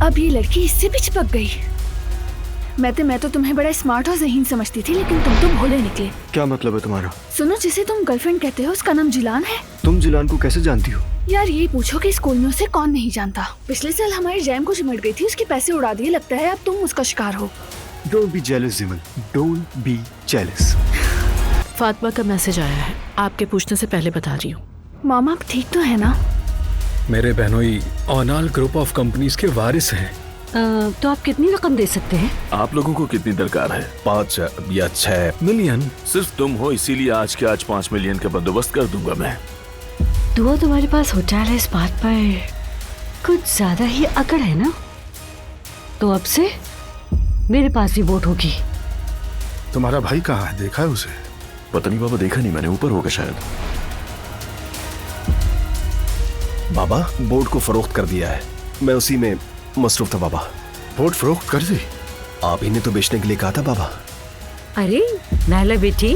अब ये लड़की इससे भी चिपक गई। मैं तो तुम्हें बड़ा स्मार्ट और ज़हीन समझती थी, लेकिन तुम तो भोले निकले। क्या मतलब है तुम्हारा? सुनो, जिसे तुम गर्लफ्रेंड कहते हो उसका नाम जिलान है। तुम जिलान को कैसे जानती हो? यार ये पूछो कि स्कूल में उसे कौन नहीं जानता। पिछले साल हमारी जैम को चिमट गई थी, उसके पैसे उड़ा दिए। लगता है अब तुम उसका शिकार हो। डोंट बी जेलस जिमल, डोंट बी जेलस। फातिमा का मैसेज आया है, आपके पूछने से पहले बता रही हूँ। मामा आप ठीक तो है ना? मेरे बहनोई ऑनाल ग्रुप ऑफ कंपनीज के वारिस हैं। तो आप कितनी रकम दे सकते हैं? आप लोगों को कितनी दरकार है? 5 या 6 मिलियन। सिर्फ तुम हो, इसीलिए आज के आज 5 मिलियन का बंदोबस्त कर दूंगा मैं। तो तुम्हारे पास होटल है, इस बात पर कुछ ज्यादा ही अकड़ है ना? तो अब से मेरे पास भी वोट होगी। तुम्हारा भाई कहाँ है? देखा है उसे? पता नहीं बाबा, देखा नहीं मैंने, ऊपर होगा शायद। बाबा, बोर्ड को फरोख्त कर दिया है। मैं उसी में मसरूफ था बाबा। बोर्ड फरोख्त कर दी? आप ही ने तो बेचने के लिए कहा था बाबा। अरे नाला बेटी,